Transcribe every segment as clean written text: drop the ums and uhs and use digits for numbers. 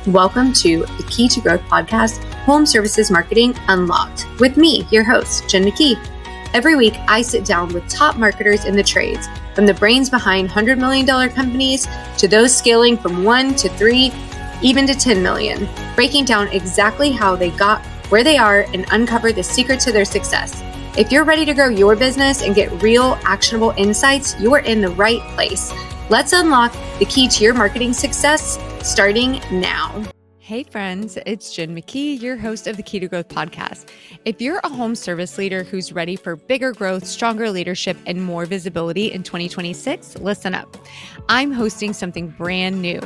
Welcome to the Kee To Growth Podcast, Home Services Marketing Unlocked, with me, your host, Jen McKee. Every week, I sit down with top marketers in the trades, from the brains behind $100 million companies to those scaling from 1 to 3, even to 10 million, breaking down exactly how they got where they are and uncover the secret to their success. If you're ready to grow your business and get real, actionable insights, you're in the right place. Let's unlock the key to your marketing success, starting now. Hey friends, it's Jen McKee, your host of the Kee To Growth Podcast. If you're a home service leader who's ready for bigger growth, stronger leadership, and more visibility in 2026, listen up. I'm hosting something brand new.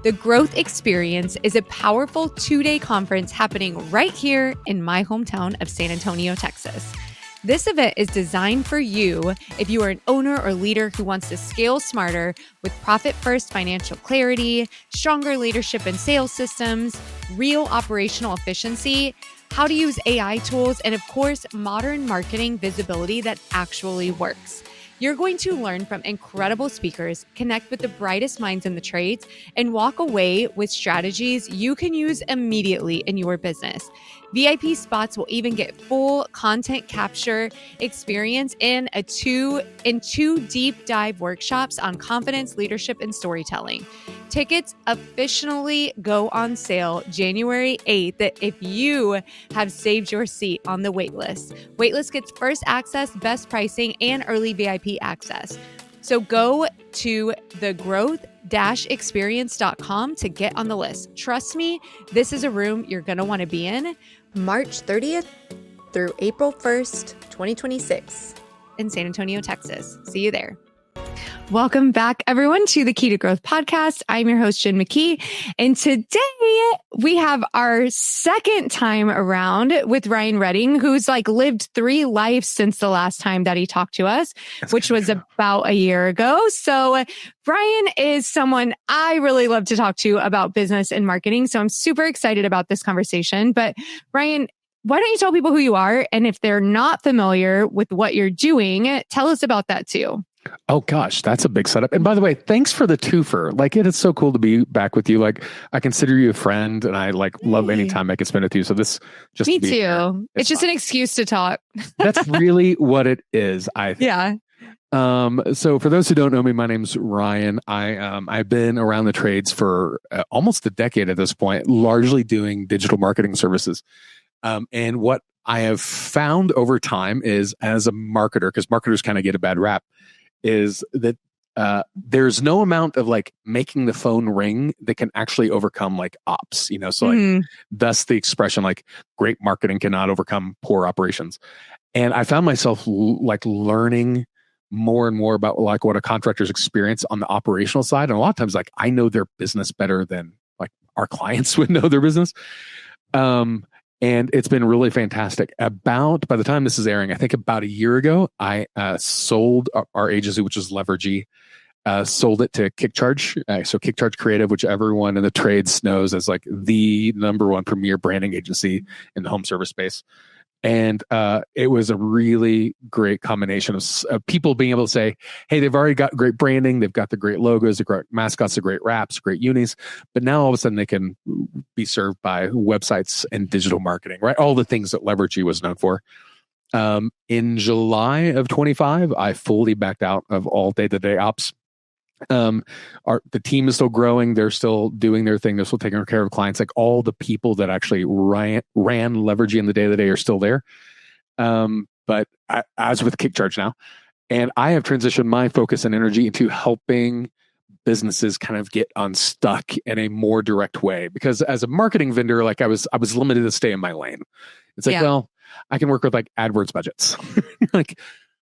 The Growth Experience is a powerful 2-day conference happening right here in my hometown of San Antonio, Texas. This event is designed for you if you are an owner or leader who wants to scale smarter with profit-first financial clarity, stronger leadership and sales systems, real operational efficiency, how to use AI tools, and of course, modern marketing visibility that actually works. You're going to learn from incredible speakers, connect with the brightest minds in the trades, and walk away with strategies you can use immediately in your business. VIP spots will even get full content capture experience in two deep dive workshops on confidence, leadership, and storytelling. Tickets officially go on sale January 8th if you have saved your seat on the waitlist. Waitlist gets first access, best pricing, and early VIP access. So go to thegrowth-experience.com to get on the list. Trust me, this is a room you're going to want to be in. March 30th through April 1st, 2026 in San Antonio, Texas. See you there. Welcome back, everyone, to the Kee To Growth Podcast. I'm your host, Jen McKee. And today we have our second time around with Ryan Redding, who's lived 3 lives since the last time that he talked to us, which was about a year ago. So Ryan is someone I really love to talk to about business and marketing. So I'm super excited about this conversation. But Ryan, why don't you tell people who you are? And if they're not familiar with what you're doing, tell us about that too. Oh gosh, that's a big setup. And by the way, thanks for the twofer. It is so cool to be back with you. I consider you a friend and I love any time I can spend with you. So this just Me too. It's just an excuse to talk. That's really what it is, I think. Yeah. So for those who don't know me, my name's Ryan. I've been around the trades for almost a decade at this point, largely doing digital marketing services. And what I have found over time is, as a marketer, because marketers kind of get a bad rap, is that there's no amount of making the phone ring that can actually overcome ops, So thus the expression great marketing cannot overcome poor operations. And I found myself learning more and more about what a contractor's experience on the operational side. And a lot of times I know their business better than our clients would know their business. And it's been really fantastic. By the time this is airing, I think about a year ago, I sold our agency, which is Leveragy, sold it to KickCharge. So KickCharge Creative, which everyone in the trades knows as the #1 premier branding agency in the home service space. And it was a really great combination of people being able to say, hey, they've already got great branding. They've got the great logos, the great mascots, the great wraps, great unis. But now all of a sudden they can be served by websites and digital marketing, right? All the things that Leveragy was known for. In July of 25, I fully backed out of all day-to-day ops. The team is still growing. They're still doing their thing. They're still taking care of clients. All the people that actually ran Leveragy in the day-to-day are still there. But I was with KickCharge now, and I have transitioned my focus and energy into helping businesses kind of get unstuck in a more direct way. Because as a marketing vendor, I was limited to stay in my lane. It's well, I can work with AdWords budgets.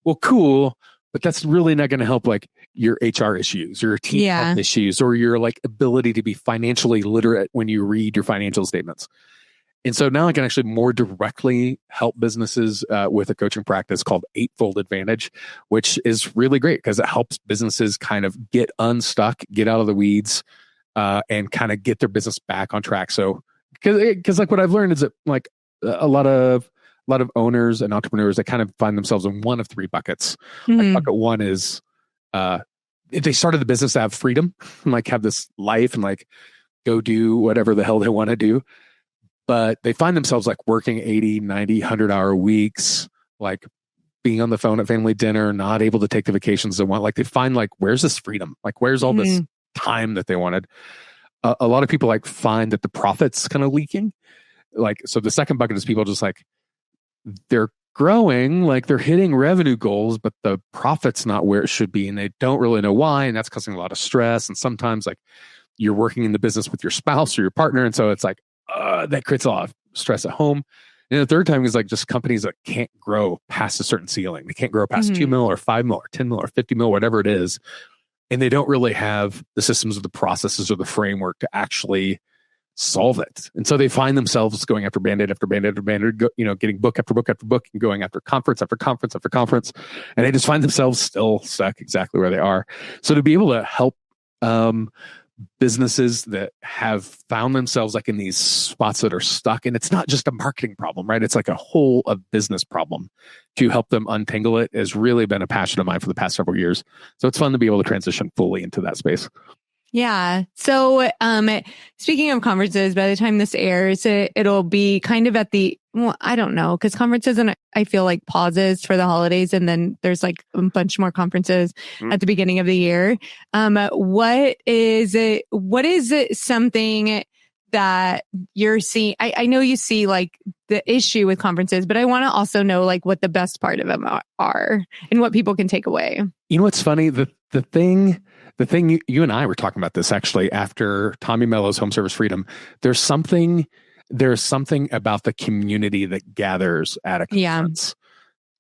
Well, cool. But that's really not going to help your HR issues, your team health issues, or your ability to be financially literate when you read your financial statements. And so now I can actually more directly help businesses with a coaching practice called Eightfold Advantage, which is really great because it helps businesses kind of get unstuck, get out of the weeds, and kind of get their business back on track. So, because what I've learned is that a lot of owners and entrepreneurs, they kind of find themselves in one of 3 buckets. Bucket 1 is if they started the business to have freedom and have this life and go do whatever the hell they want to do. But they find themselves like working 80, 90, 100-hour weeks, like being on the phone at family dinner, not able to take the vacations they want. Like they find like, where's this freedom? Like, where's all this time that they wanted? A lot of people like find that the profit's kind of leaking. Like, so the second bucket is people just like, they're growing, like they're hitting revenue goals, but the profit's not where it should be. And they don't really know why. And that's causing a lot of stress. And sometimes like you're working in the business with your spouse or your partner. And so it's like, that creates a lot of stress at home. And the third time is like just companies that can't grow past a certain ceiling. They can't grow past 2 mil or 5 mil or 10 mil or 50 mil, whatever it is. And they don't really have the systems or the processes or the framework to actually solve it. And so they find themselves going after Band-Aid after Band-Aid after Band-Aid, getting book after book after book and going after conference after conference after conference. And they just find themselves still stuck exactly where they are. So to be able to help businesses that have found themselves like in these spots that are stuck, and it's not just a marketing problem, right? It's like a whole business problem. To help them untangle it has really been a passion of mine for the past several years. So it's fun to be able to transition fully into that space. Yeah. So, speaking of conferences, by the time this airs, it'll be kind of at I don't know, because conferences and I feel like pauses for the holidays, and then there's like a bunch more conferences at the beginning of the year. What is something that you're seeing? I know you see like the issue with conferences, but I want to also know like what the best part of them are and what people can take away. You know what's funny? The thing you and I were talking about this actually after Tommy Mello's Home Service Freedom. There's something about the community that gathers at a conference.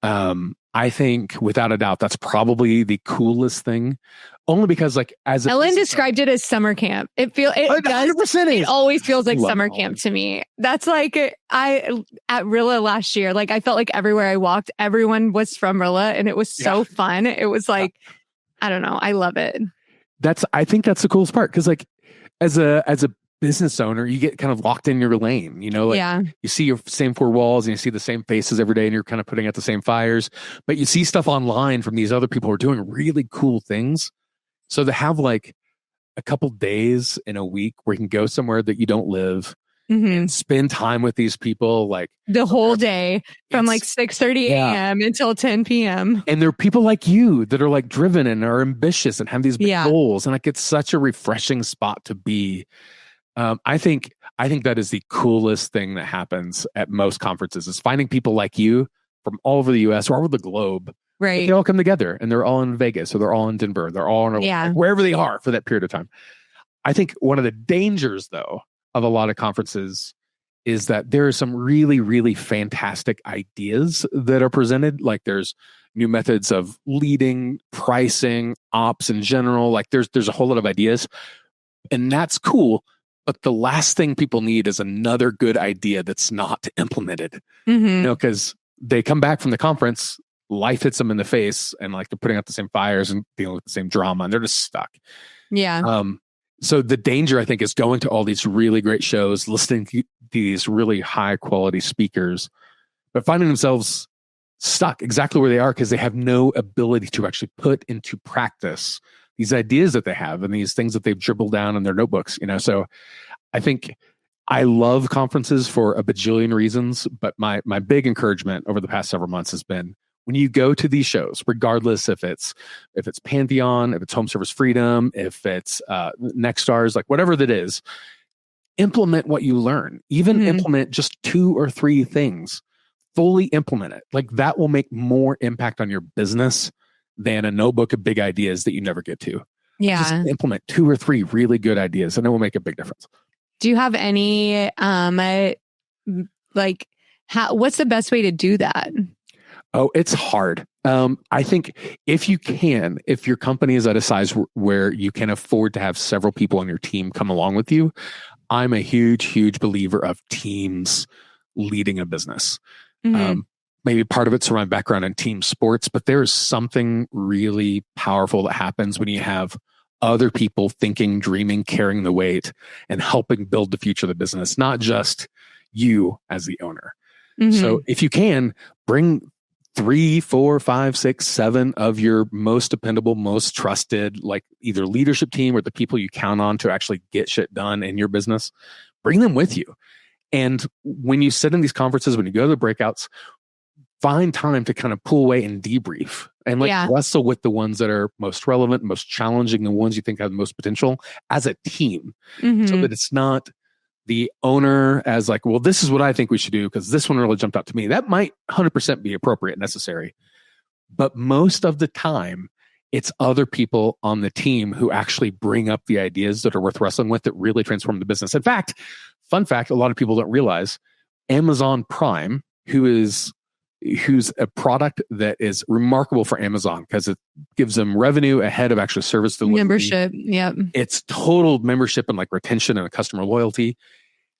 Yeah. I think without a doubt, that's probably the coolest thing. Only because like as Ellen described it as summer camp. It always feels like summer camp to me. That's like at Rilla last year, like I felt like everywhere I walked, everyone was from Rilla and it was so fun. It was like, I don't know. I love it. I think that's the coolest part. Cause like as a business owner, you get kind of locked in your lane, you see your same four walls and you see the same faces every day and you're kind of putting out the same fires, but you see stuff online from these other people who are doing really cool things. So to have like a couple days in a week where you can go somewhere that you don't live and spend time with these people, like the whole day from like 6:30 a.m. until 10 p.m. And they're people like you that are like driven and are ambitious and have these big goals. And like, it's such a refreshing spot to be. I think that is the coolest thing that happens at most conferences is finding people like you from all over the US or all over the globe. Right. They all come together and they're all in Vegas or they're all in Denver. They're all in like, wherever they are for that period of time. I think one of the dangers though of a lot of conferences is that there are some really, really fantastic ideas that are presented. Like there's new methods of leading, pricing, ops in general. Like there's a whole lot of ideas and that's cool. But the last thing people need is another good idea that's not implemented, because they come back from the conference, life hits them in the face and like they're putting out the same fires and dealing with the same drama and they're just stuck. Yeah. So the danger, I think, is going to all these really great shows, listening to these really high quality speakers, but finding themselves stuck exactly where they are because they have no ability to actually put into practice these ideas that they have and these things that they've dribbled down in their notebooks, So I think I love conferences for a bajillion reasons, but my big encouragement over the past several months has been when you go to these shows, regardless if it's Pantheon, if it's Home Service Freedom, if it's Nextstars, like whatever that is, implement what you learn. Even implement just 2 or 3 things. Fully implement it. Like that will make more impact on your business than a notebook of big ideas that you never get to. Yeah. Just implement 2 or 3 really good ideas and it will make a big difference. Do you have any, what's the best way to do that? Oh, it's hard. I think if your company is at a size where you can afford to have several people on your team come along with you, I'm a huge, huge believer of teams leading a business. Maybe part of it's from my background in team sports, but there's something really powerful that happens when you have other people thinking, dreaming, carrying the weight, and helping build the future of the business, not just you as the owner. So if you can, bring 3, 4, 5, 6, 7 of your most dependable, most trusted, like either leadership team or the people you count on to actually get shit done in your business. Bring them with you. And when you sit in these conferences, when you go to the breakouts, find time to kind of pull away and debrief and wrestle with the ones that are most relevant, most challenging, the ones you think have the most potential as a team, so that it's not the owner as like, well, this is what I think we should do because this one really jumped out to me. That might 100% be appropriate, necessary. But most of the time, it's other people on the team who actually bring up the ideas that are worth wrestling with that really transform the business. In fact, fun fact, a lot of people don't realize Amazon Prime, who's a product that is remarkable for Amazon because it gives them revenue ahead of actually service delivery. Membership. Yeah. It's total membership and like retention and customer loyalty.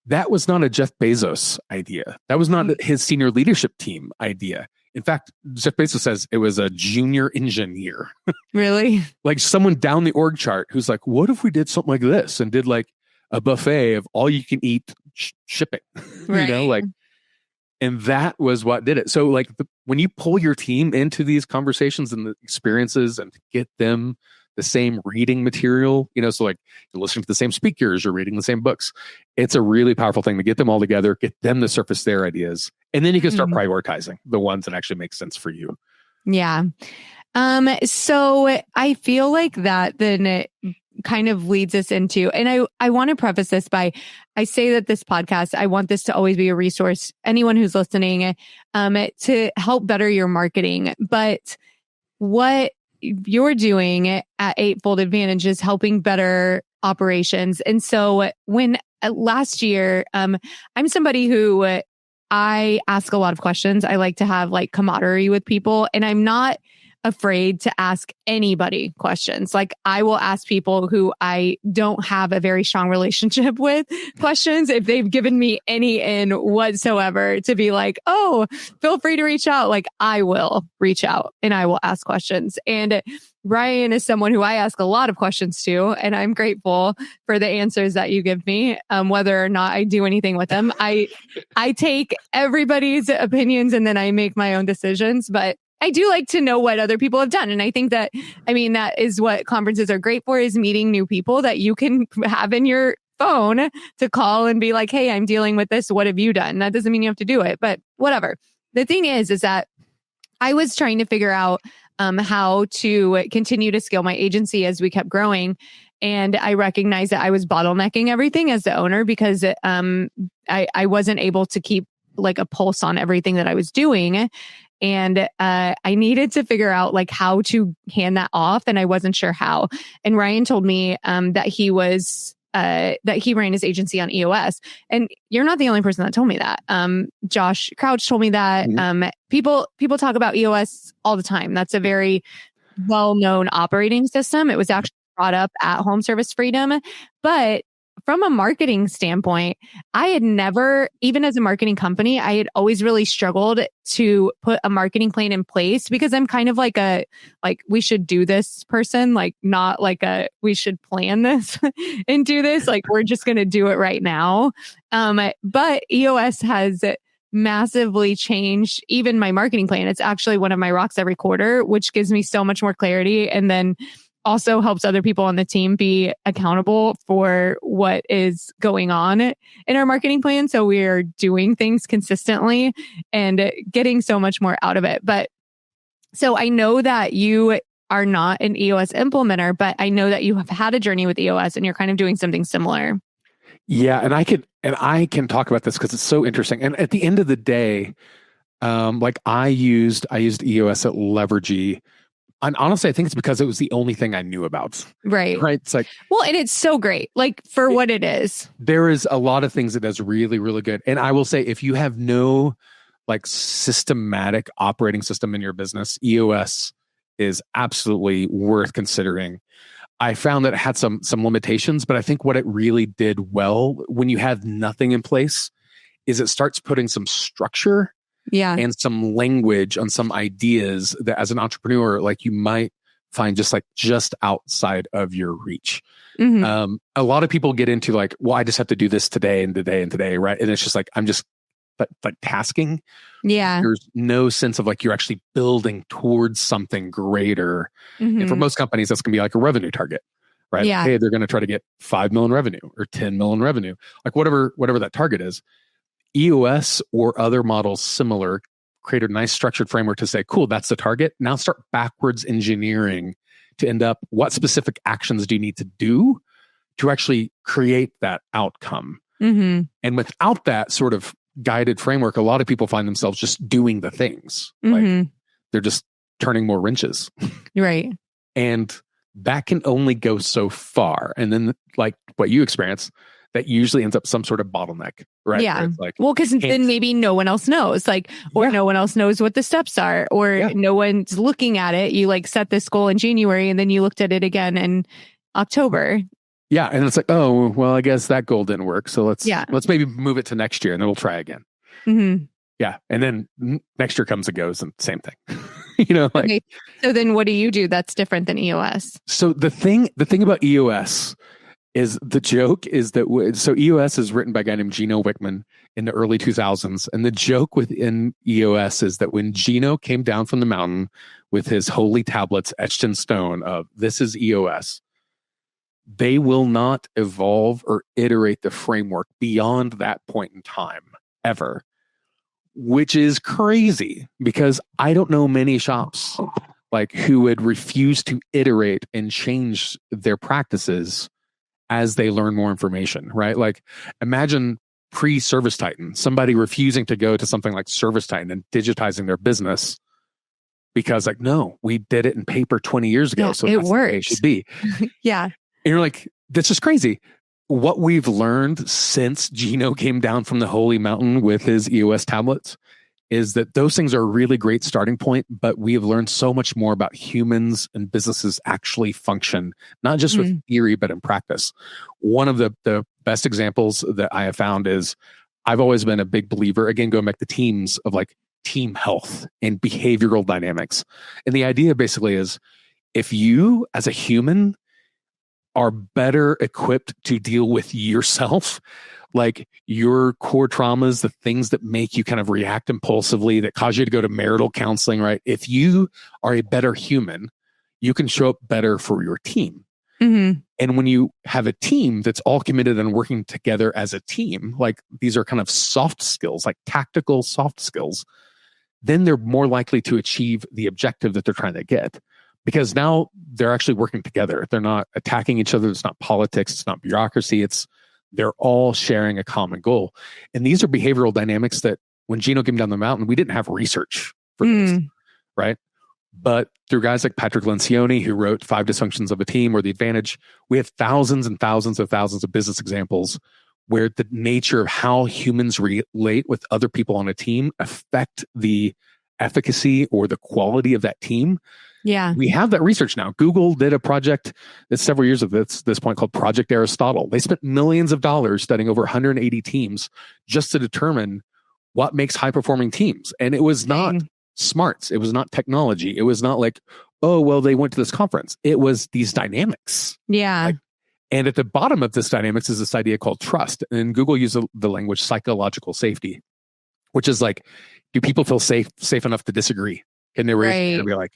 That was not a Jeff Bezos idea. That was not his senior leadership team idea. In fact, Jeff Bezos says it was a junior engineer. Really? Like someone down the org chart who's like, what if we did something like this and did like a buffet of all you can eat shipping, Right. And that was what did it. So like when you pull your team into these conversations and the experiences and get them the same reading material, so like you're listening to the same speakers, you're reading the same books. It's a really powerful thing to get them all together, get them to surface their ideas. And then you can start prioritizing the ones that actually make sense for you. Yeah. So I feel like that then it kind of leads us into, and I want to preface this by, I say that this podcast, I want this to always be a resource, anyone who's listening, to help better your marketing. But what you're doing at Eightfold Advantage is helping better operations. And so when last year, I'm somebody who I ask a lot of questions. I like to have like camaraderie with people, and I'm not afraid to ask anybody questions. Like I will ask people who I don't have a very strong relationship with questions if they've given me any in whatsoever to be like, oh, feel free to reach out. Like I will reach out and I will ask questions. And Ryan is someone who I ask a lot of questions to, and I'm grateful for the answers that you give me, whether or not I do anything with them. I take everybody's opinions and then I make my own decisions, but I do like to know what other people have done. And I think that, that is what conferences are great for, is meeting new people that you can have in your phone to call and be like, hey, I'm dealing with this. What have you done? That doesn't mean you have to do it, but whatever. The thing is that I was trying to figure out how to continue to scale my agency as we kept growing. And I recognized that I was bottlenecking everything as the owner because I wasn't able to keep like a pulse on everything that I was doing. And I needed to figure out like how to hand that off, and I wasn't sure how. And Ryan told me that he ran his agency on EOS, and you're not the only person that told me that. Josh Crouch told me that. People talk about EOS all the time. That's a very well-known operating system. It was actually brought up at Home Service Freedom, but from a marketing standpoint, I had never, even as a marketing company, I had always really struggled to put a marketing plan in place because I'm kind of like we should do this person, like not like we should plan this and do this. Like we're just going to do it right now. But EOS has massively changed even my marketing plan. It's actually one of my rocks every quarter, which gives me so much more clarity. And then also helps other people on the team be accountable for what is going on in our marketing plan. So we are doing things consistently and getting so much more out of it. But so I know that you are not an EOS implementer, but I know that you have had a journey with EOS and you're kind of doing something similar. Yeah. And I can talk about this because it's so interesting. And at the end of the day, like I used EOS at Leveragy. And honestly, I think it's because it was the only thing I knew about. Right. It's like, well, and it's so great, like for what it is. There is a lot of things it does really, really good. And I will say, if you have no like systematic operating system in your business, EOS is absolutely worth considering. I found that it had some limitations, but I think what it really did well when you have nothing in place is it starts putting some structure and some language on some ideas that as an entrepreneur, like you might find just outside of your reach. A lot of people get into like, well, I just have to do this today and today and today, right? And it's just like, I'm just like tasking. Yeah. There's no sense of like you're actually building towards something greater. And for most companies, that's going to be like a revenue target, right? Yeah. Hey, they're going to try to get 5 million revenue or 10 million revenue, like whatever that target is. EOS or other models similar create a nice structured framework to say, cool, that's the target. Now start backwards engineering to end up, what specific actions do you need to do to actually create that outcome? And without that sort of guided framework, a lot of people find themselves just doing the things. Like they're just turning more wrenches. Right. And that can only go so far. And then like what you experience, that usually ends up some sort of bottleneck, right? Yeah. Like, well, because then maybe no one else knows, like, or no one else knows what the steps are, or no one's looking at it. You like set this goal in January and then you looked at it again in October. Yeah. And it's like, oh, well, I guess that goal didn't work. So let's maybe move it to next year and then we'll try again. Yeah. And then next year comes and goes and same thing. You know, like, okay. So then what do you do that's different than EOS? So the thing about EOS is the joke is that, so EOS is written by a guy named Gino Wickman in the early 2000s. And the joke within EOS is that when Gino came down from the mountain with his holy tablets etched in stone of this is EOS, they will not evolve or iterate the framework beyond that point in time ever, which is crazy because I don't know many shops like who would refuse to iterate and change their practices as they learn more information, right? Like imagine pre-Service Titan, somebody refusing to go to something like Service Titan and digitizing their business because like, no, we did it in paper 20 years ago. So it works. It should be. Yeah. And you're like, that's just crazy. What we've learned since Gino came down from the holy mountain with his EOS tablets is that those things are a really great starting point, but we have learned so much more about humans and businesses actually function, not just with theory, but in practice. One of the best examples that I have found is I've always been a big believer, again, going back to teams, of like team health and behavioral dynamics. And the idea basically is if you as a human are better equipped to deal with yourself, like your core traumas, the things that make you kind of react impulsively, that cause you to go to marital counseling, right? If you are a better human, you can show up better for your team. And when you have a team that's all committed and working together as a team, like these are kind of soft skills, like tactical soft skills, then they're more likely to achieve the objective that they're trying to get. Because now they're actually working together. They're not attacking each other. It's not politics. It's not bureaucracy. They're all sharing a common goal. And these are behavioral dynamics that when Gino came down the mountain, we didn't have research for this, right? But through guys like Patrick Lencioni, who wrote 5 Dysfunctions of a Team or The Advantage, we have thousands and thousands of business examples where the nature of how humans relate with other people on a team affect the efficacy or the quality of that team. Yeah. We have that research now. Google did a project that's several years of this point called Project Aristotle. They spent millions of dollars studying over 180 teams just to determine what makes high-performing teams. And it was not smarts. It was not technology. It was not like, oh, well, they went to this conference. It was these dynamics. Yeah. And at the bottom of this dynamics is this idea called trust. And Google used the language psychological safety, which is like, do people feel safe enough to disagree? Can they raise hand and be like,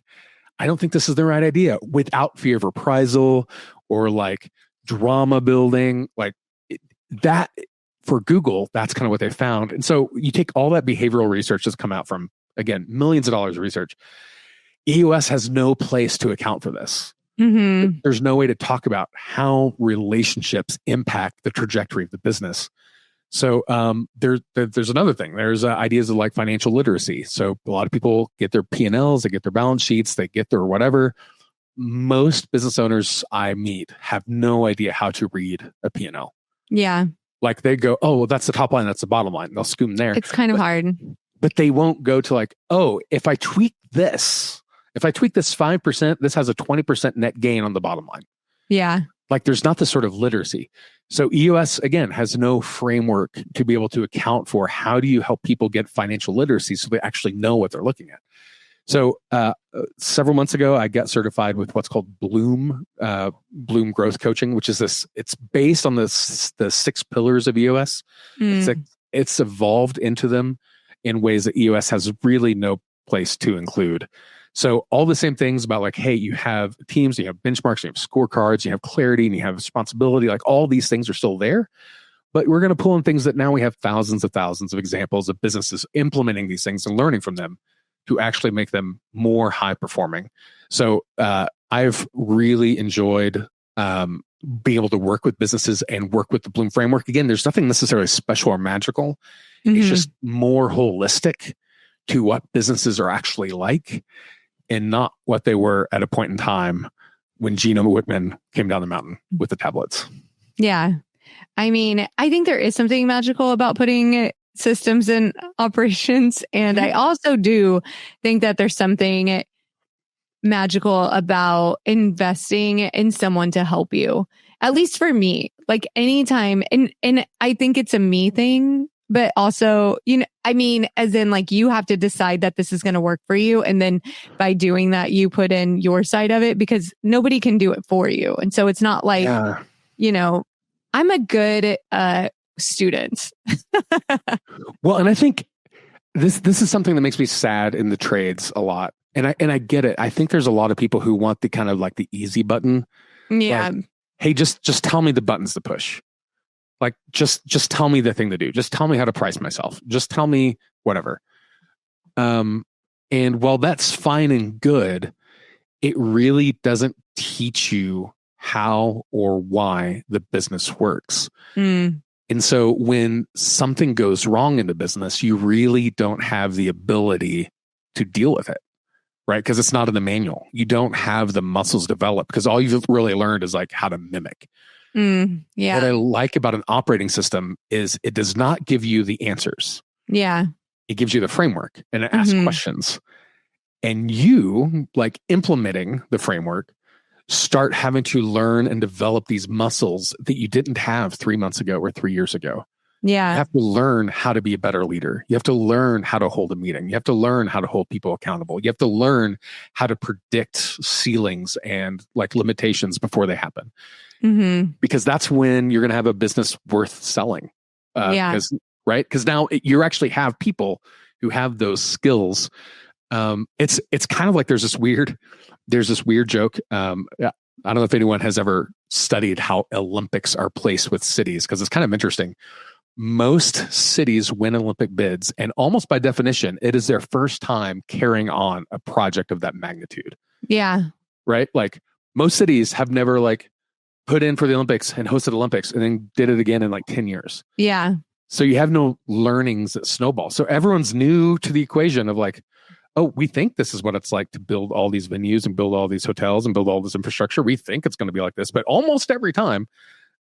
I don't think this is the right idea, without fear of reprisal or like drama building, like that for Google, that's kind of what they found. And so you take all that behavioral research that's come out from, again, millions of dollars of research. EOS has no place to account for this. There's no way to talk about how relationships impact the trajectory of the business. So there's another thing. There's ideas of like financial literacy. So a lot of people get their P&Ls, they get their balance sheets, they get their whatever. Most business owners I meet have no idea how to read a P&L. Yeah. Like they go, oh, well, that's the top line, that's the bottom line. They'll scoom there. It's kind of hard. But they won't go to like, oh, if I tweak this 5%, this has a 20% net gain on the bottom line. Yeah. Like there's not this sort of literacy. So EOS, again, has no framework to be able to account for how do you help people get financial literacy so they actually know what they're looking at. So several months ago, I got certified with what's called Bloom Growth Coaching, which is this, it's based on the 6 pillars of EOS. it's evolved into them in ways that EOS has really no place to include. So all the same things about like, hey, you have teams, you have benchmarks, you have scorecards, you have clarity, and you have responsibility. Like all these things are still there, but we're going to pull in things that now we have thousands of examples of businesses implementing these things and learning from them to actually make them more high performing. So I've really enjoyed being able to work with businesses and work with the Bloom framework. Again, there's nothing necessarily special or magical. Mm-hmm. It's just more holistic to what businesses are actually like and not what they were at a point in time when Gino Wickman came down the mountain with the tablets. Yeah. I mean, I think there is something magical about putting systems in operations. And I also do think that there's something magical about investing in someone to help you. At least for me, like anytime, and I think it's a me thing, but also, you know, I mean, as in like you have to decide that this is going to work for you. And then by doing that, you put in your side of it because nobody can do it for you. And so it's not like, you know, I'm a good student. Well, and I think this is something that makes me sad in the trades a lot. And I get it. I think there's a lot of people who want the kind of like the easy button. Yeah. Like, hey, just tell me the buttons to push. Like, just tell me the thing to do. Just tell me how to price myself. Just tell me whatever. And while that's fine and good, it really doesn't teach you how or why the business works. Mm. And so when something goes wrong in the business, you really don't have the ability to deal with it, right? Because it's not in the manual. You don't have the muscles developed because all you've really learned is like how to mimic. Yeah. What I like about an operating system is it does not give you the answers. Yeah. It gives you the framework and it asks questions. And you, like implementing the framework, start having to learn and develop these muscles that you didn't have 3 months ago or 3 years ago. Yeah. You have to learn how to be a better leader. You have to learn how to hold a meeting. You have to learn how to hold people accountable. You have to learn how to predict ceilings and like limitations before they happen. Mm-hmm. Because that's when you're going to have a business worth selling. Because now you actually have people who have those skills. It's kind of like there's this weird joke. I don't know if anyone has ever studied how Olympics are placed with cities, because it's kind of interesting. Most cities win Olympic bids, and almost by definition, it is their first time carrying on a project of that magnitude. Yeah. Right? Like most cities have never like put in for the Olympics and hosted Olympics and then did it again in like 10 years. Yeah. So you have no learnings that snowball. So everyone's new to the equation of like, oh, we think this is what it's like to build all these venues and build all these hotels and build all this infrastructure. We think it's going to be like this, but almost every time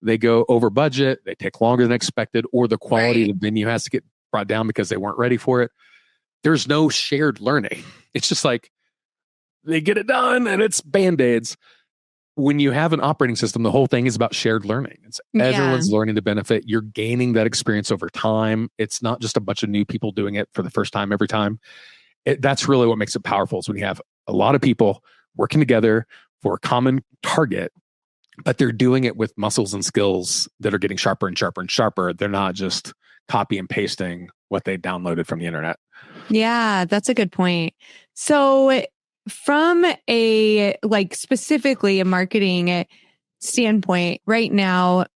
they go over budget, they take longer than expected, or the quality of the venue has to get brought down because they weren't ready for it. There's no shared learning. It's just like they get it done and it's Band-Aids. When you have an operating system, the whole thing is about shared learning. It's everyone's learning the benefit. You're gaining that experience over time. It's not just a bunch of new people doing it for the first time every time. That's really what makes it powerful, is when you have a lot of people working together for a common target, but they're doing it with muscles and skills that are getting sharper and sharper and sharper. They're not just copy and pasting what they downloaded from the internet. Yeah, that's a good point. So from a like specifically a marketing standpoint right now,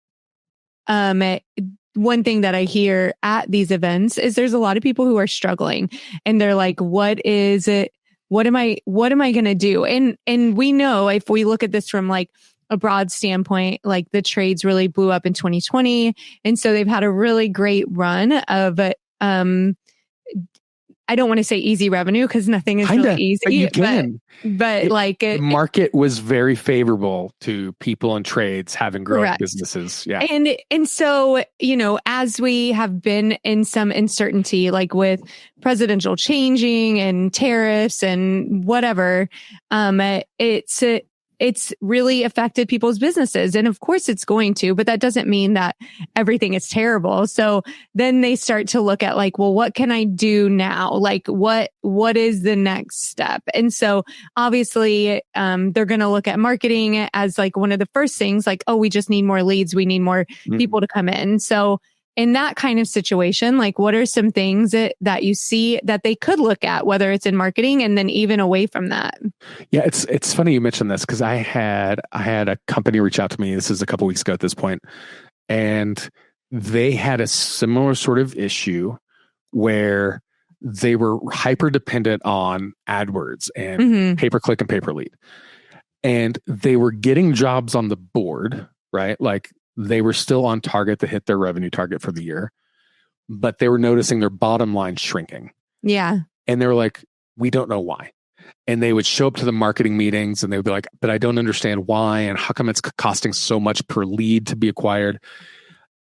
one thing that I hear at these events is there's a lot of people who are struggling and they're like, what is it? What am I going to do? And we know if we look at this from like a broad standpoint, like the trades really blew up in 2020. And so they've had a really great run of, I don't want to say easy revenue because nothing is really easy. But you can. But like the market was very favorable to people and trades having growing businesses. Yeah. And so, you know, as we have been in some uncertainty, like with presidential changing and tariffs and whatever, it's really affected people's businesses. And of course it's going to, but that doesn't mean that everything is terrible. So then they start to look at like, well, what can I do now? Like what is the next step? And so obviously, they're going to look at marketing as like one of the first things, like, oh, we just need more leads. We need more people to come in. So in that kind of situation, like what are some things that you see that they could look at, whether it's in marketing and then even away from that? Yeah, it's funny you mentioned this because I had a company reach out to me. This is a couple weeks ago at this point, and they had a similar sort of issue where they were hyper dependent on AdWords and pay-per-click and pay-per-lead. And they were getting jobs on the board, right? Like they were still on target to hit their revenue target for the year, but they were noticing their bottom line shrinking. Yeah. And they were like, we don't know why. And they would show up to the marketing meetings and they would be like, but I don't understand why. And how come it's costing so much per lead to be acquired?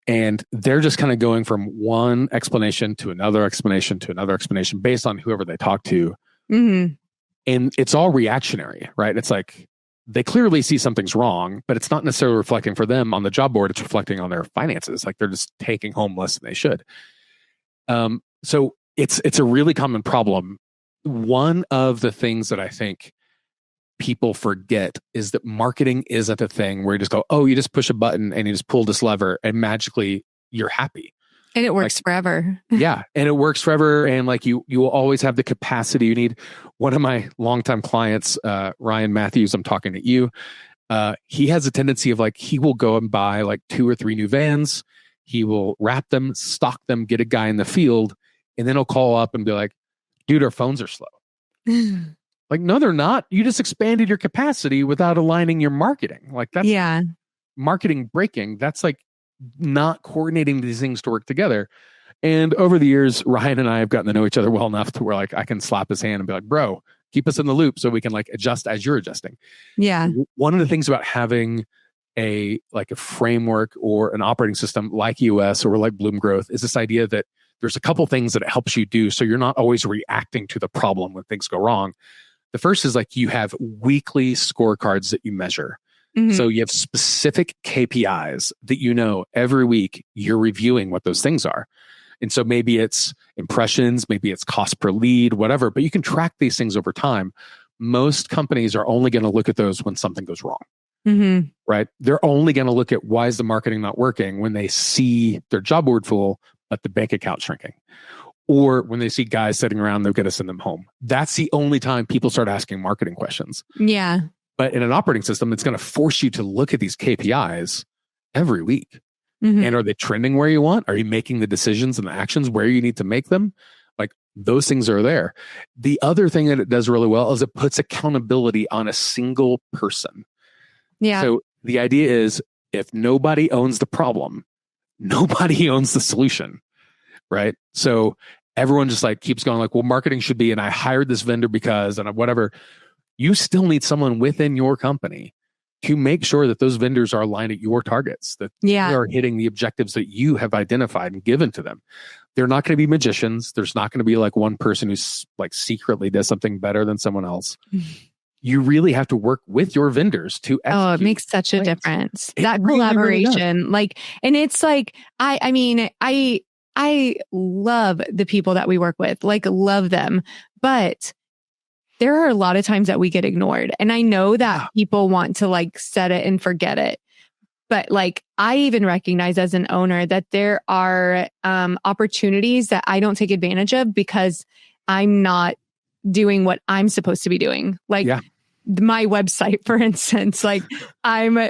And they're just kind of going from one explanation to another explanation to another explanation based on whoever they talk to. And it's all reactionary, right? It's like they clearly see something's wrong, but it's not necessarily reflecting for them on the job board. It's reflecting on their finances. Like they're just taking home less than they should. So it's a really common problem. One of the things that I think people forget is that marketing isn't a thing where you just go, oh, you just push a button and you just pull this lever and magically you're happy. And it works forever. Yeah. And it works forever. And like you will always have the capacity you need. One of my longtime clients, Ryan Matthews, I'm talking to you. He has a tendency of like, he will go and buy like 2 or 3 new vans. He will wrap them, stock them, get a guy in the field. And then he'll call up and be like, dude, our phones are slow. Like, no, they're not. You just expanded your capacity without aligning your marketing. Like that's marketing breaking. That's like not coordinating these things to work together. And over the years, Ryan and I have gotten to know each other well enough to where like I can slap his hand and be like, bro, keep us in the loop so we can like adjust as you're adjusting. Yeah. One of the things about having a framework or an operating system like EOS or like Bloom Growth is this idea that there's a couple things that it helps you do so you're not always reacting to the problem when things go wrong. The first is like you have weekly scorecards that you measure. So you have specific KPIs that you know every week you're reviewing what those things are. And so maybe it's impressions, maybe it's cost per lead, whatever, but you can track these things over time. Most companies are only going to look at those when something goes wrong, right? They're only going to look at why is the marketing not working when they see their job board full, but the bank account shrinking. Or when they see guys sitting around, they're going to send them home. That's the only time people start asking marketing questions. Yeah. But in an operating system, it's going to force you to look at these KPIs every week. And are they trending where you want? Are you making the decisions and the actions where you need to make them? Like those things are there. The other thing that it does really well is it puts accountability on a single person. Yeah. So the idea is if nobody owns the problem, nobody owns the solution. Right. So everyone just like keeps going like, well, marketing should be, and I hired this vendor because, and whatever. You still need someone within your company to make sure that those vendors are aligned at your targets, that they are hitting the objectives that you have identified and given to them. They're not going to be magicians. There's not going to be like one person who's like secretly does something better than someone else. You really have to work with your vendors to execute. Oh, it makes such a difference. That collaboration, really like, and it's like, I mean, I love the people that we work with, like love them, but there are a lot of times that we get ignored. And I know that people want to like set it and forget it. But like, I even recognize as an owner that there are opportunities that I don't take advantage of because I'm not doing what I'm supposed to be doing. Like my website, for instance, like I'm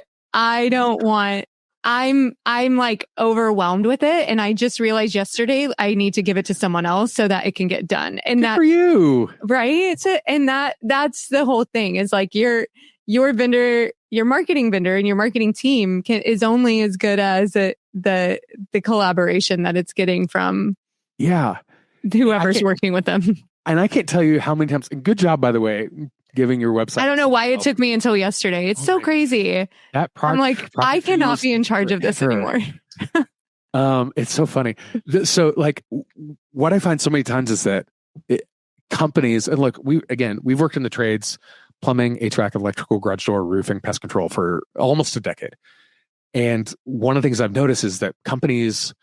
like overwhelmed with it. And I just realized yesterday I need to give it to someone else so that it can get done. And good for you. Right. And that's the whole thing is like your vendor, your marketing vendor and your marketing team is only as good as the collaboration that it's getting from whoever's working with them. And I can't tell you how many times, good job, by the way, giving your website. I don't know why it took me until yesterday. It's so crazy. I'm like, I cannot be in charge of this anymore. It's so funny. So like what I find so many times is that companies, and look, we've worked in the trades, plumbing, HVAC, electrical, garage door, roofing, pest control for almost a decade. And one of the things I've noticed is that companies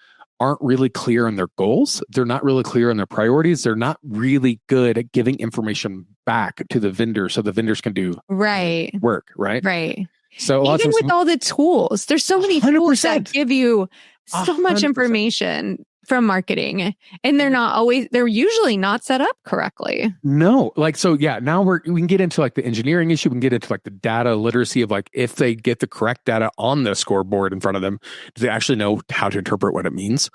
aren't really clear on their goals. They're not really clear on their priorities. They're not really good at giving information back to the vendor so the vendors can do work, right? Right. So even with all the tools, there's so many 100%. tools that give you so much 100%. information from marketing, and they're usually not set up correctly. No, like, so yeah, now we can get into like the engineering issue. We can get into like the data literacy of like, if they get the correct data on the scoreboard in front of them, do they actually know how to interpret what it means?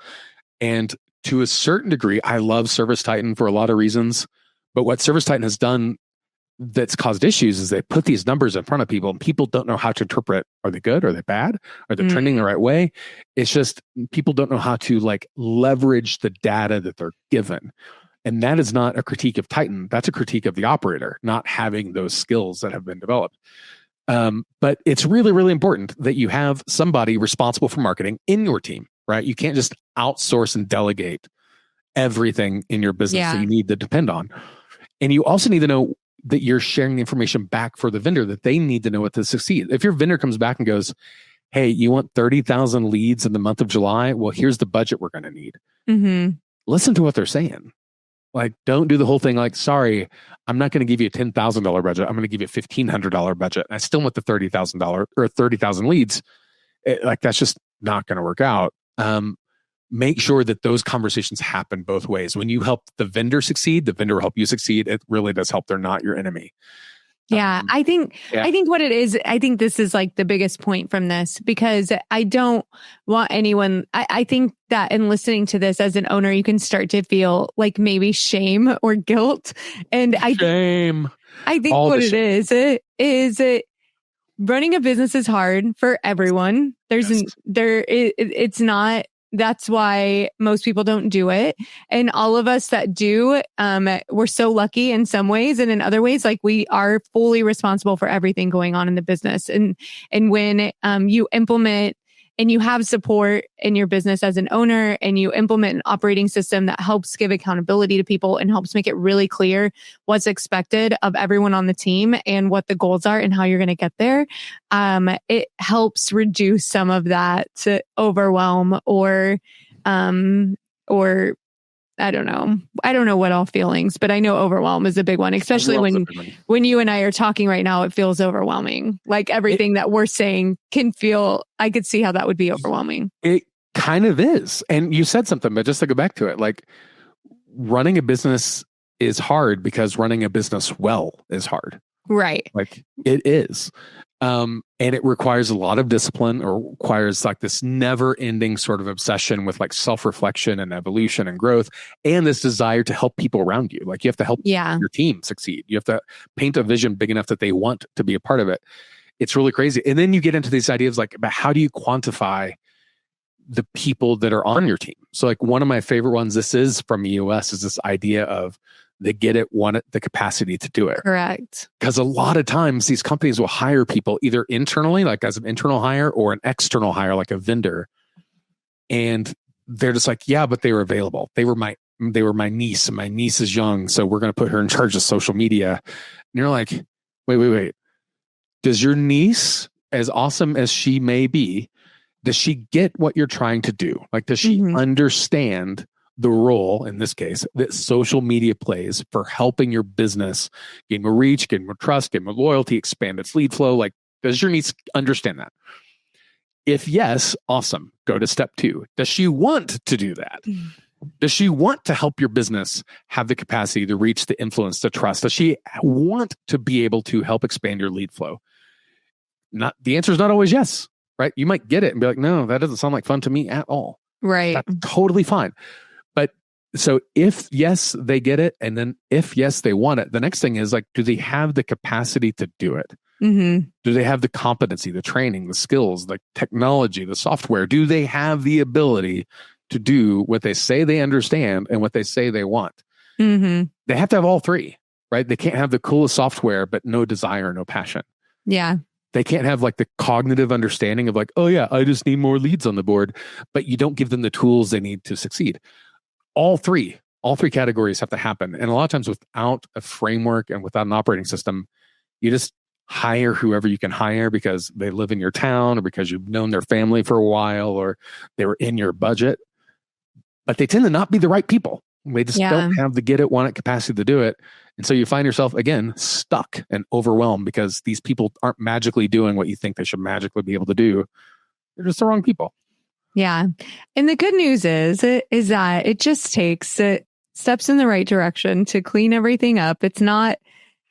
And to a certain degree, I love Service Titan for a lot of reasons. But what Service Titan has done that's caused issues is they put these numbers in front of people and people don't know how to interpret. Are they good? Are they bad? Are they trending the right way? It's just people don't know how to like leverage the data that they're given. And that is not a critique of Titan. That's a critique of the operator not having those skills that have been developed. But it's really, really important that you have somebody responsible for marketing in your team, right? You can't just outsource and delegate everything in your business that you need to depend on. And you also need to know that you're sharing the information back for the vendor that they need to know what to succeed. If your vendor comes back and goes, hey, you want 30,000 leads in the month of July? Well, here's the budget we're going to need. Listen to what they're saying. Like, don't do the whole thing like, sorry, I'm not going to give you a $10,000 budget. I'm going to give you a $1,500 budget. I still want the $30,000 or 30,000 leads. Like, that's just not going to work out. Make sure that those conversations happen both ways. When you help the vendor succeed, the vendor will help you succeed. It really does help. They're not your enemy. I think what it is, I think this is like the biggest point from this, because I don't want anyone, I think that in listening to this as an owner, you can start to feel like maybe shame or guilt. And I think all what it is running a business is hard for everyone. It's not. That's why most people don't do it. And all of us that do, we're so lucky in some ways. And in other ways, like, we are fully responsible for everything going on in the business. And when you implement and you have support in your business as an owner, and you implement an operating system that helps give accountability to people and helps make it really clear what's expected of everyone on the team and what the goals are and how you're going to get there, it helps reduce some of that overwhelm or I don't know what all feelings, but I know overwhelm is a big one, especially when you and I are talking right now. It feels overwhelming. Like, everything that we're saying I could see how that would be overwhelming. It kind of is. And you said something, but just to go back to it, like, running a business is hard because running a business well is hard. Right. Like, it is. And it requires a lot of discipline, or requires like this never ending sort of obsession with like self-reflection and evolution and growth, and this desire to help people around you. Like, you have to help your team succeed. You have to paint a vision big enough that they want to be a part of it. It's really crazy. And then you get into these ideas like, about how do you quantify the people that are on your team? So like, one of my favorite ones, this is from EOS, is this idea of they get it, want it, the capacity to do it. Correct. Because a lot of times these companies will hire people either internally, like as an internal hire, or an external hire, like a vendor. And they're just like, yeah, but they were available. They were my niece, and my niece is young, so we're going to put her in charge of social media. And you're like, wait. Does your niece, as awesome as she may be, does she get what you're trying to do? Like, does she understand the role, in this case, that social media plays for helping your business gain more reach, gain more trust, gain more loyalty, expand its lead flow? Like, does your niece understand that? If yes, awesome. Go to step 2. Does she want to do that? Does she want to help your business have the capacity, the reach, the influence, the trust? Does she want to be able to help expand your lead flow? The answer is not always yes, right? You might get it and be like, no, that doesn't sound like fun to me at all. Right. That's totally fine. But so if yes, they get it. And then if yes, they want it. The next thing is like, do they have the capacity to do it? Do they have the competency, the training, the skills, the technology, the software? Do they have the ability to do what they say they understand and what they say they want? They have to have all three, right? They can't have the coolest software, but no desire, no passion. Yeah. They can't have like the cognitive understanding of like, oh yeah, I just need more leads on the board, but you don't give them the tools they need to succeed. All three categories have to happen. And a lot of times without a framework and without an operating system, you just hire whoever you can hire because they live in your town, or because you've known their family for a while, or they were in your budget, but they tend to not be the right people. They just don't have the get it, want it capacity to do it. And so you find yourself, again, stuck and overwhelmed because these people aren't magically doing what you think they should magically be able to do. They're just the wrong people. Yeah. And the good news is that it just takes steps in the right direction to clean everything up. It's not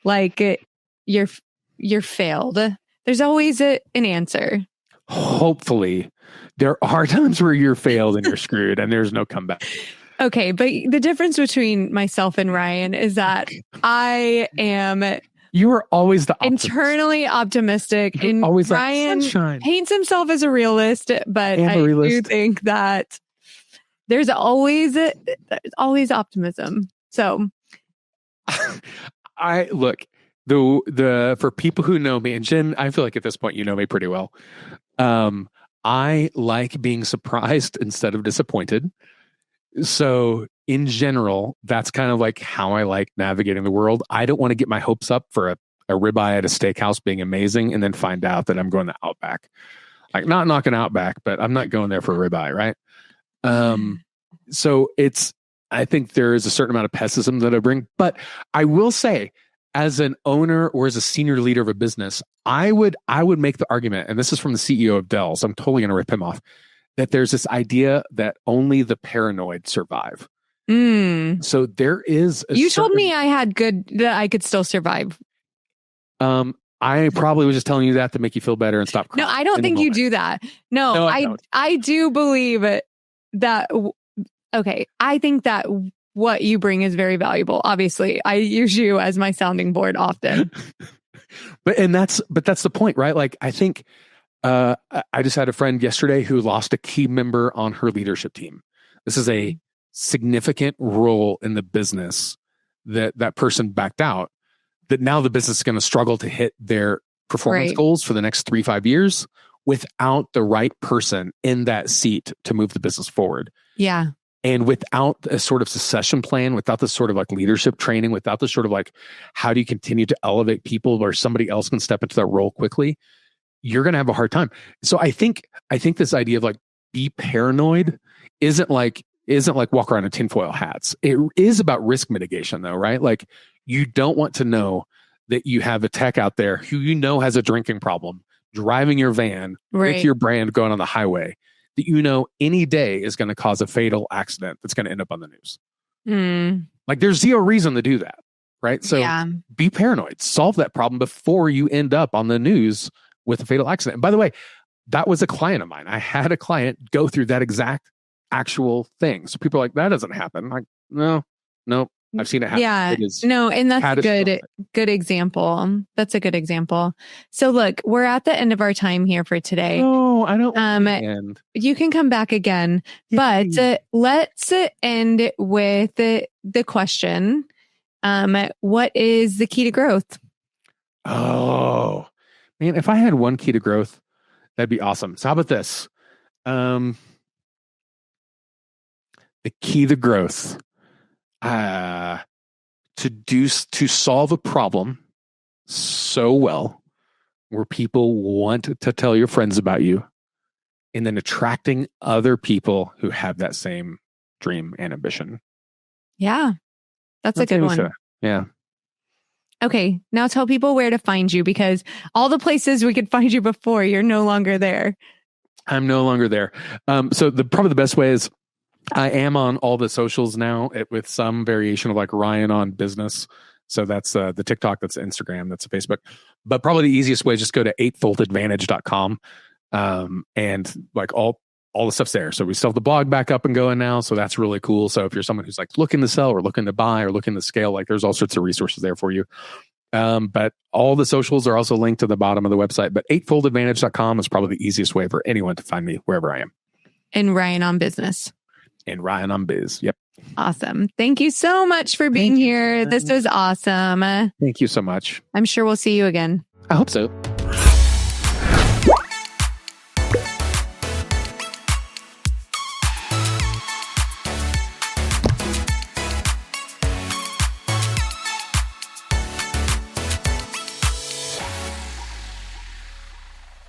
like you're failed. There's always an answer. Hopefully. There are times where you're failed and you're screwed and there's no comeback. Okay. But the difference between myself and Ryan is that I am... You are always the optimist. Internally optimistic. And always Ryan sunshine. Paints himself as a realist, but I do think that there's always optimism. So I look, the for people who know me, and Jen, I feel like at this point you know me pretty well. I like being surprised instead of disappointed. So in general, that's kind of like how I like navigating the world. I don't want to get my hopes up for a ribeye at a steakhouse being amazing and then find out that I'm going to Outback. Like, not knocking Outback, but I'm not going there for a ribeye, right? So I think there is a certain amount of pessimism that I bring. But I will say, as an owner or as a senior leader of a business, I would make the argument, and this is from the CEO of Dell, so I'm totally going to rip him off, that there's this idea that only the paranoid survive. So there is you told me that I could still survive. I probably was just telling you that to make you feel better and stop crying. No, I don't think you do that. No, I do believe that. Okay, I think that what you bring is very valuable. Obviously, I use you as my sounding board often. But that's the point, right? Like, I think I just had a friend yesterday who lost a key member on her leadership team. This is a significant role in the business that person backed out, that now the business is going to struggle to hit their performance goals for the next 3-5 years without the right person in that seat to move the business forward. Yeah. And without a sort of succession plan, without the sort of like leadership training, without the sort of like, how do you continue to elevate people where somebody else can step into that role quickly, you're going to have a hard time. So I think this idea of like, be paranoid isn't like walk around in tinfoil hats. It is about risk mitigation though, right? Like, you don't want to know that you have a tech out there who you know has a drinking problem, driving your van with your brand going on the highway, that you know any day is going to cause a fatal accident that's going to end up on the news. Like, there's zero reason to do that, right? So be paranoid. Solve that problem before you end up on the news with a fatal accident. And by the way, that was a client of mine. I had a client go through that exact actual thing. So people are like, that doesn't happen. Like, no, I've seen it happen. Yeah, and that's a good example. That's a good example. So look, we're at the end of our time here for today. No, I don't want to end. You can come back again, but let's end with the question. What is the key to growth? Oh, man, if I had one key to growth, that'd be awesome. So how about this? The key to growth. To solve a problem so well where people want to tell your friends about you, and then attracting other people who have that same dream and ambition. Yeah, that's a good one. Yeah. Okay, now tell people where to find you, because all the places we could find you before, you're no longer there. I'm no longer there. So probably the best way is, I am on all the socials now with some variation of like Ryan on business. So that's the TikTok, that's Instagram, that's Facebook. But probably the easiest way is just go to eightfoldadvantage.com. And like all the stuff's there. So we still have the blog back up and going now. So that's really cool. So if you're someone who's like looking to sell or looking to buy or looking to scale, like there's all sorts of resources there for you. But all the socials are also linked to the bottom of the website. But eightfoldadvantage.com is probably the easiest way for anyone to find me wherever I am. And Ryan on business. And Ryan on biz. Yep. Awesome. Thank you so much for being here. This was awesome. Thank you so much. I'm sure we'll see you again. I hope so.